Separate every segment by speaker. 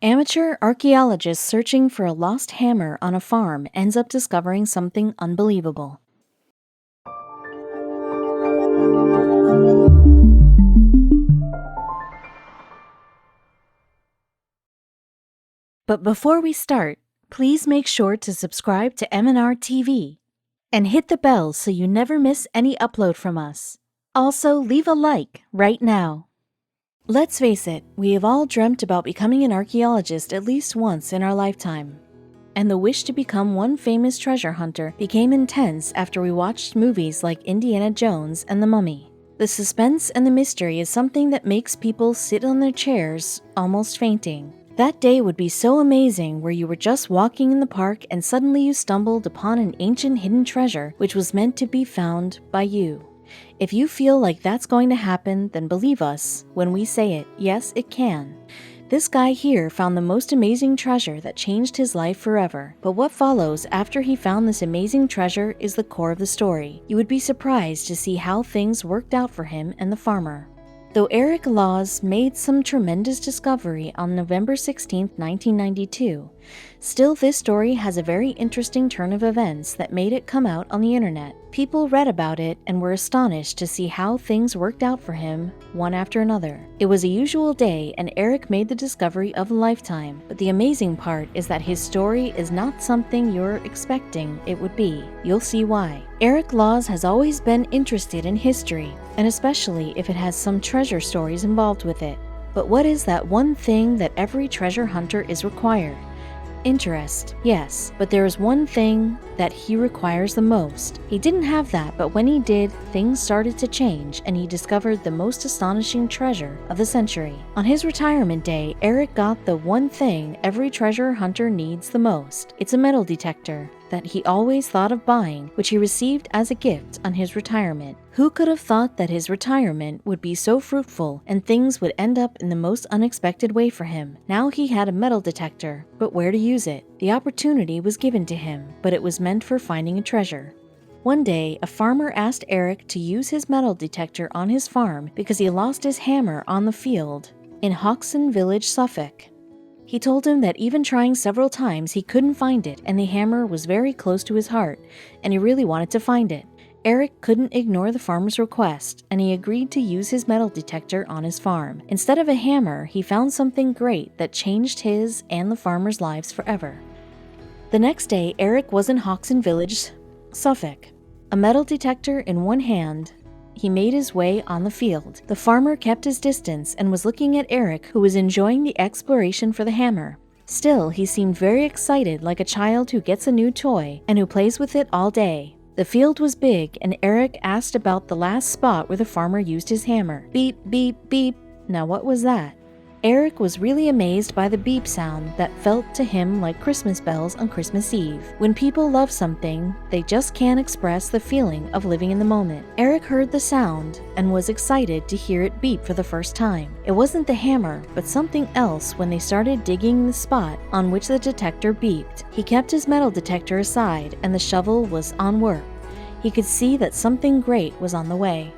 Speaker 1: Amateur archaeologist searching for a lost hammer on a farm ends up discovering something unbelievable. But before we start, please make sure to subscribe to M&R TV and hit the bell so you never miss any upload from us. Also, leave a like right now. Let's face it, we have all dreamt about becoming an archaeologist at least once in our lifetime. And the wish to become one famous treasure hunter became intense after we watched movies like Indiana Jones and The Mummy. The suspense and the mystery is something that makes people sit on their chairs, almost fainting. That day would be so amazing where you were just walking in the park and suddenly you stumbled upon an ancient hidden treasure which was meant to be found by you. If you feel like that's going to happen, then believe us when we say it. Yes, it can. This guy here found the most amazing treasure that changed his life forever. But what follows after he found this amazing treasure is the core of the story. You would be surprised to see how things worked out for him and the farmer. Though Eric Laws made some tremendous discovery on November 16, 1992, still this story has a very interesting turn of events that made it come out on the internet. People read about it and were astonished to see how things worked out for him, one after another. It was a usual day and Eric made the discovery of a lifetime, but the amazing part is that his story is not something you're expecting it would be. You'll see why. Eric Laws has always been interested in history, and especially if it has some treasure stories involved with it. But what is that one thing that every treasure hunter is required? Interest, yes, but there is one thing that he requires the most. He didn't have that, but when he did, things started to change and he discovered the most astonishing treasure of the century. On his retirement day, Eric got the one thing every treasure hunter needs the most. It's a metal detector that he always thought of buying, which he received as a gift on his retirement. Who could have thought that his retirement would be so fruitful and things would end up in the most unexpected way for him? Now he had a metal detector, but where to use it? The opportunity was given to him, but it was meant for finding a treasure. One day, a farmer asked Eric to use his metal detector on his farm because he lost his hammer on the field in Hoxton Village, Suffolk. He told him that even trying several times he couldn't find it and the hammer was very close to his heart and he really wanted to find it. Eric couldn't ignore the farmer's request and he agreed to use his metal detector on his farm. Instead of a hammer, he found something great that changed his and the farmer's lives forever. The next day, Eric was in Hoxton Village, Suffolk. A metal detector in one hand, he made his way on the field. The farmer kept his distance and was looking at Eric, who was enjoying the exploration for the hammer. Still, he seemed very excited, like a child who gets a new toy and who plays with it all day. The field was big and Eric asked about the last spot where the farmer used his hammer. Beep, beep, beep. Now what was that? Eric was really amazed by the beep sound that felt to him like Christmas bells on Christmas Eve. When people love something, they just can't express the feeling of living in the moment. Eric heard the sound and was excited to hear it beep for the first time. It wasn't the hammer, but something else when they started digging the spot on which the detector beeped. He kept his metal detector aside and the shovel was on work. He could see that something great was on the way.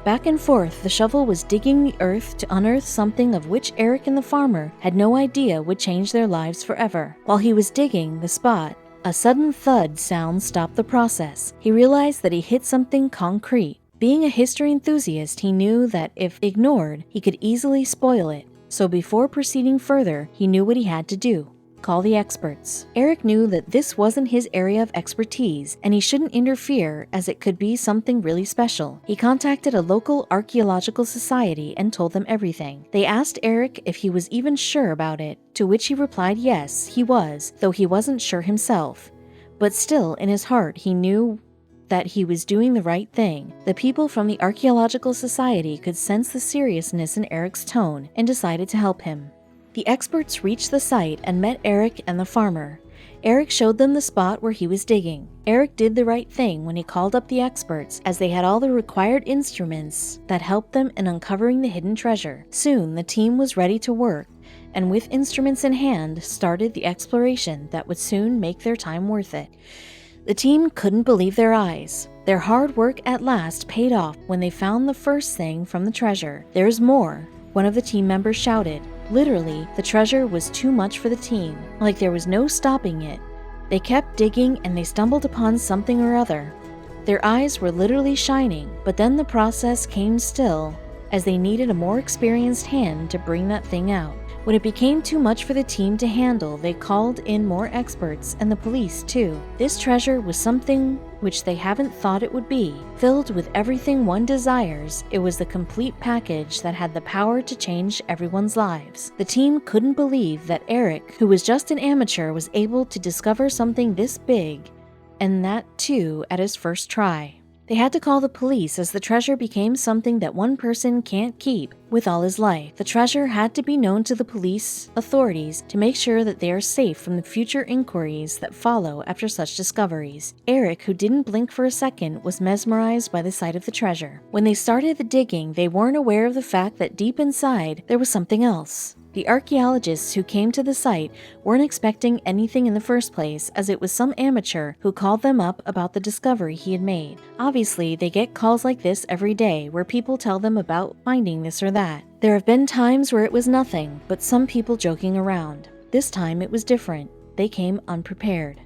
Speaker 1: Back and forth, the shovel was digging the earth to unearth something of which Eric and the farmer had no idea would change their lives forever. While he was digging the spot, a sudden thud sound stopped the process. He realized that he hit something concrete. Being a history enthusiast, he knew that if ignored, he could easily spoil it. So before proceeding further, he knew what he had to do. Call the experts. Eric knew that this wasn't his area of expertise and he shouldn't interfere as it could be something really special. He contacted a local archaeological society and told them everything. They asked Eric if he was even sure about it, to which he replied yes, he was, though he wasn't sure himself. But still, in his heart, he knew that he was doing the right thing. The people from the Archaeological Society could sense the seriousness in Eric's tone and decided to help him. The experts reached the site and met Eric and the farmer. Eric showed them the spot where he was digging. Eric did the right thing when he called up the experts, as they had all the required instruments that helped them in uncovering the hidden treasure. Soon, the team was ready to work, and with instruments in hand, started the exploration that would soon make their time worth it. The team couldn't believe their eyes. Their hard work at last paid off when they found the first thing from the treasure. "There's more," one of the team members shouted. Literally, the treasure was too much for the team, like there was no stopping it. They kept digging and they stumbled upon something or other. Their eyes were literally shining, but then the process came still, as they needed a more experienced hand to bring that thing out. When it became too much for the team to handle, they called in more experts and the police too. This treasure was something which they haven't thought it would be. Filled with everything one desires, it was the complete package that had the power to change everyone's lives. The team couldn't believe that Eric, who was just an amateur, was able to discover something this big, and that too at his first try. They had to call the police as the treasure became something that one person can't keep with all his life. The treasure had to be known to the police authorities to make sure that they are safe from the future inquiries that follow after such discoveries. Eric, who didn't blink for a second, was mesmerized by the sight of the treasure. When they started the digging, they weren't aware of the fact that deep inside there was something else. The archaeologists who came to the site weren't expecting anything in the first place, as it was some amateur who called them up about the discovery he had made. Obviously, they get calls like this every day where people tell them about finding this or that. There have been times where it was nothing, but some people joking around. This time it was different. They came unprepared.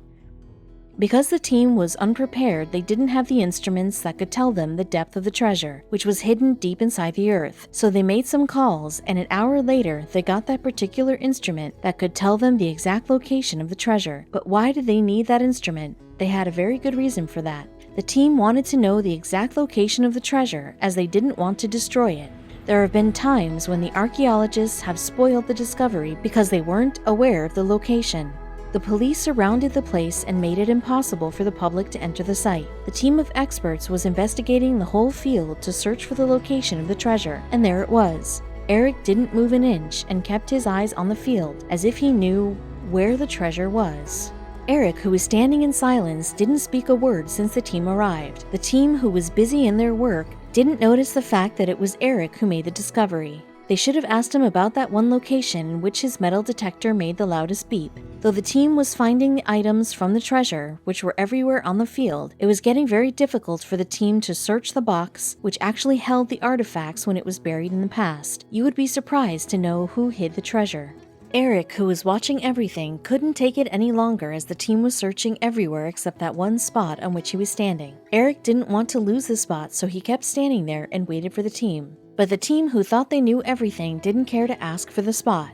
Speaker 1: Because the team was unprepared, they didn't have the instruments that could tell them the depth of the treasure, which was hidden deep inside the earth. So they made some calls, and an hour later, they got that particular instrument that could tell them the exact location of the treasure. But why did they need that instrument? They had a very good reason for that. The team wanted to know the exact location of the treasure, as they didn't want to destroy it. There have been times when the archaeologists have spoiled the discovery because they weren't aware of the location. The police surrounded the place and made it impossible for the public to enter the site. The team of experts was investigating the whole field to search for the location of the treasure, and there it was. Eric didn't move an inch and kept his eyes on the field, as if he knew where the treasure was. Eric, who was standing in silence, didn't speak a word since the team arrived. The team, who was busy in their work, didn't notice the fact that it was Eric who made the discovery. They should have asked him about that one location in which his metal detector made the loudest beep. Though the team was finding the items from the treasure, which were everywhere on the field, it was getting very difficult for the team to search the box which actually held the artifacts when it was buried in the past. You would be surprised to know who hid the treasure. Eric, who was watching everything, couldn't take it any longer as the team was searching everywhere except that one spot on which he was standing. Eric didn't want to lose the spot, so he kept standing there and waited for the team. But the team, who thought they knew everything, didn't care to ask for the spot.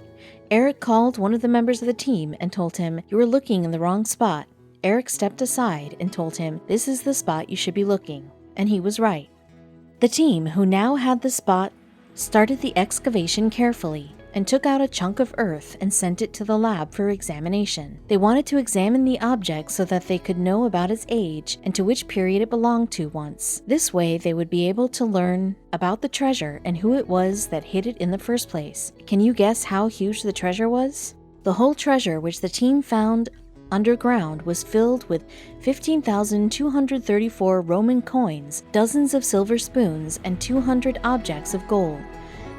Speaker 1: Eric called one of the members of the team and told him, "You were looking in the wrong spot." Eric stepped aside and told him, "This is the spot you should be looking." And he was right. The team, who now had the spot, started the excavation carefully and took out a chunk of earth and sent it to the lab for examination. They wanted to examine the object so that they could know about its age and to which period it belonged to once. This way, they would be able to learn about the treasure and who it was that hid it in the first place. Can you guess how huge the treasure was? The whole treasure, which the team found underground, was filled with 15,234 Roman coins, dozens of silver spoons, and 200 objects of gold.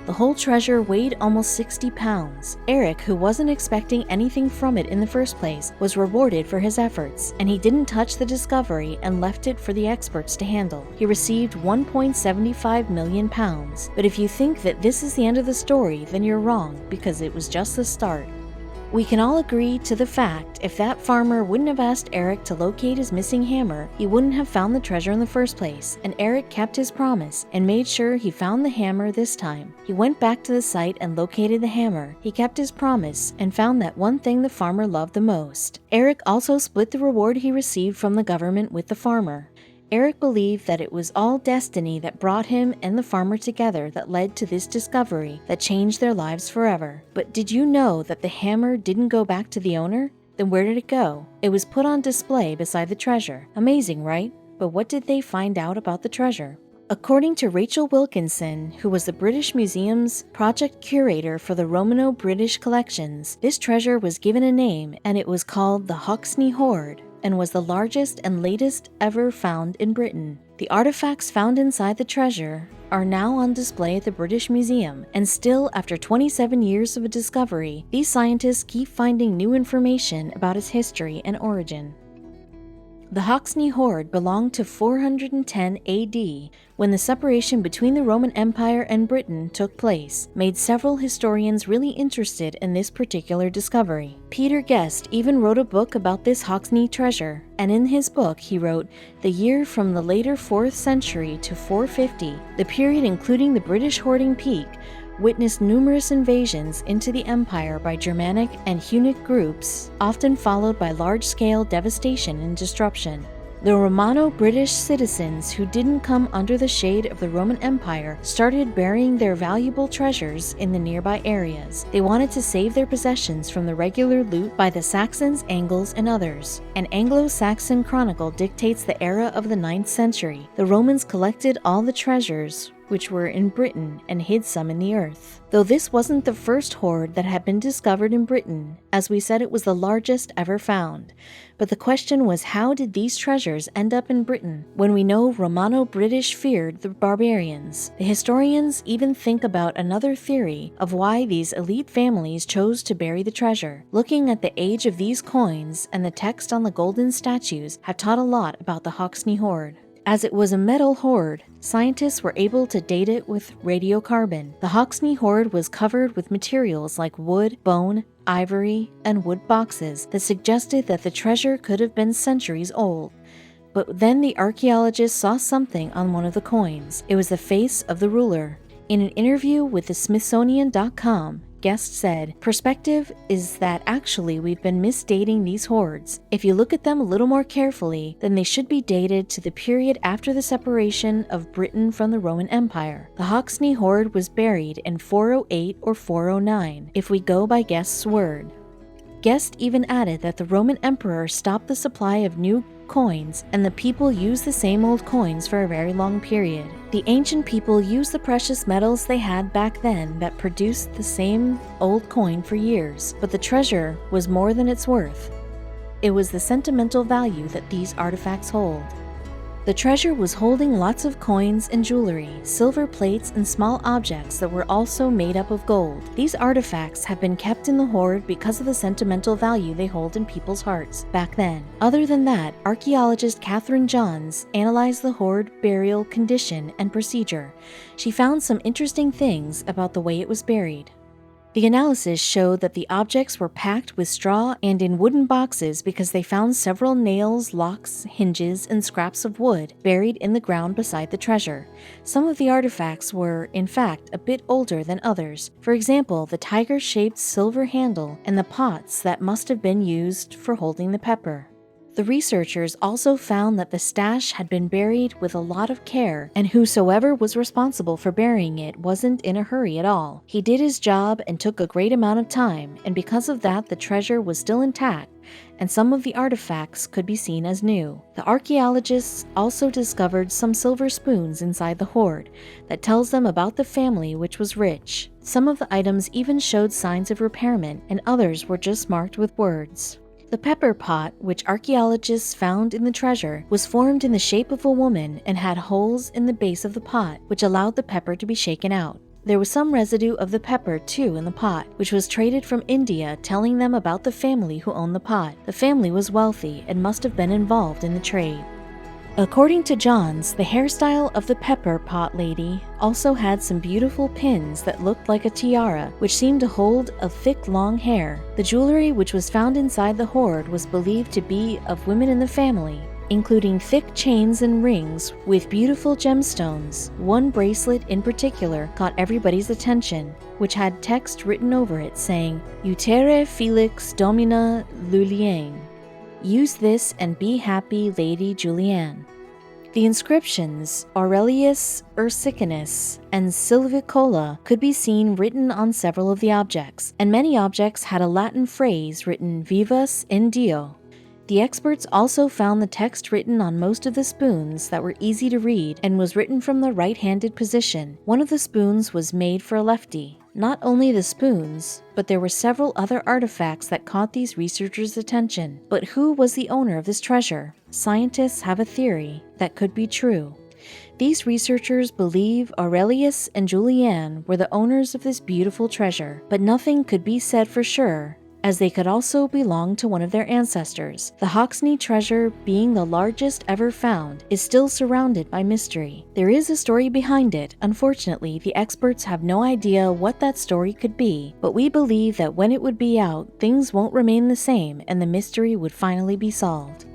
Speaker 1: The whole treasure weighed almost 60 pounds. Eric, who wasn't expecting anything from it in the first place, was rewarded for his efforts, and he didn't touch the discovery and left it for the experts to handle. He received 1.75 million pounds. But if you think that this is the end of the story, then you're wrong, because it was just the start. We can all agree to the fact if that farmer wouldn't have asked Eric to locate his missing hammer, he wouldn't have found the treasure in the first place, and Eric kept his promise and made sure he found the hammer this time. He went back to the site and located the hammer. He kept his promise and found that one thing the farmer loved the most. Eric also split the reward he received from the government with the farmer. Eric believed that it was all destiny that brought him and the farmer together that led to this discovery that changed their lives forever. But did you know that the hammer didn't go back to the owner? Then where did it go? It was put on display beside the treasure. Amazing, right? But what did they find out about the treasure? According to Rachel Wilkinson, who was the British Museum's project curator for the Romano-British collections, this treasure was given a name, and it was called the Hoxne Horde, and was the largest and latest ever found in Britain. The artifacts found inside the treasure are now on display at the British Museum, and still, after 27 years of a discovery, these scientists keep finding new information about its history and origin. The Hoxne horde belonged to 410 AD, when the separation between the Roman Empire and Britain took place, made several historians really interested in this particular discovery. Peter Guest even wrote a book about this Hoxne treasure, and in his book he wrote, "The year from the later 4th century to 450, the period including the British hoarding peak, witnessed numerous invasions into the empire by Germanic and Hunnic groups, often followed by large-scale devastation and disruption. The Romano-British citizens who didn't come under the shade of the Roman Empire started burying their valuable treasures in the nearby areas. They wanted to save their possessions from the regular loot by the Saxons, Angles, and others. An Anglo-Saxon chronicle dictates the era of the 9th century. The Romans collected all the treasures which were in Britain and hid some in the earth. Though this wasn't the first hoard that had been discovered in Britain, as we said, it was the largest ever found. But the question was, how did these treasures end up in Britain when we know Romano-British feared the barbarians? The historians even think about another theory of why these elite families chose to bury the treasure. Looking at the age of these coins and the text on the golden statues have taught a lot about the Hoxne horde. As it was a metal hoard, scientists were able to date it with radiocarbon. The Hoxne horde was covered with materials like wood, bone, ivory, and wood boxes that suggested that the treasure could have been centuries old. But then the archaeologists saw something on one of the coins. It was the face of the ruler. In an interview with the Smithsonian.com, Guest said, "Perspective is that actually we've been misdating these hoards. If you look at them a little more carefully, then they should be dated to the period after the separation of Britain from the Roman Empire. The Hoxne horde was buried in 408 or 409, if we go by Guest's word." Guest even added that the Roman emperor stopped the supply of new coins, and the people used the same old coins for a very long period. The ancient people used the precious metals they had back then that produced the same old coin for years, but the treasure was more than its worth. It was the sentimental value that these artifacts hold. The treasure was holding lots of coins and jewelry, silver plates, and small objects that were also made up of gold. These artifacts have been kept in the hoard because of the sentimental value they hold in people's hearts back then. Other than that, archaeologist Catherine Johns analyzed the hoard burial condition and procedure. She found some interesting things about the way it was buried. The analysis showed that the objects were packed with straw and in wooden boxes because they found several nails, locks, hinges, and scraps of wood buried in the ground beside the treasure. Some of the artifacts were, in fact, a bit older than others. For example, the tiger-shaped silver handle and the pots that must have been used for holding the pepper. The researchers also found that the stash had been buried with a lot of care, and whosoever was responsible for burying it wasn't in a hurry at all. He did his job and took a great amount of time, and because of that the treasure was still intact, and some of the artifacts could be seen as new. The archaeologists also discovered some silver spoons inside the hoard that tells them about the family, which was rich. Some of the items even showed signs of repairment, and others were just marked with words. The pepper pot, which archaeologists found in the treasure, was formed in the shape of a woman and had holes in the base of the pot, which allowed the pepper to be shaken out. There was some residue of the pepper, too, in the pot, which was traded from India, telling them about the family who owned the pot. The family was wealthy and must have been involved in the trade. According to Johns, the hairstyle of the pepper pot lady also had some beautiful pins that looked like a tiara, which seemed to hold a thick, long hair. The jewelry which was found inside the hoard was believed to be of women in the family, including thick chains and rings with beautiful gemstones. One bracelet in particular caught everybody's attention, which had text written over it saying, "Utere Felix Domina Juliane. Use this and be happy, Lady Juliane." The inscriptions Aurelius Ursicinus and Silvicola could be seen written on several of the objects, and many objects had a Latin phrase written Vivus in Dio. The experts also found the text written on most of the spoons that were easy to read and was written from the right-handed position. One of the spoons was made for a lefty. Not only the spoons, but there were several other artifacts that caught these researchers' attention. But who was the owner of this treasure? Scientists have a theory that could be true. These researchers believe Aurelius and Juliane were the owners of this beautiful treasure, but nothing could be said for sure as they could also belong to one of their ancestors. The Hoxne treasure, being the largest ever found, is still surrounded by mystery. There is a story behind it. Unfortunately, the experts have no idea what that story could be, but we believe that when it would be out, things won't remain the same and the mystery would finally be solved.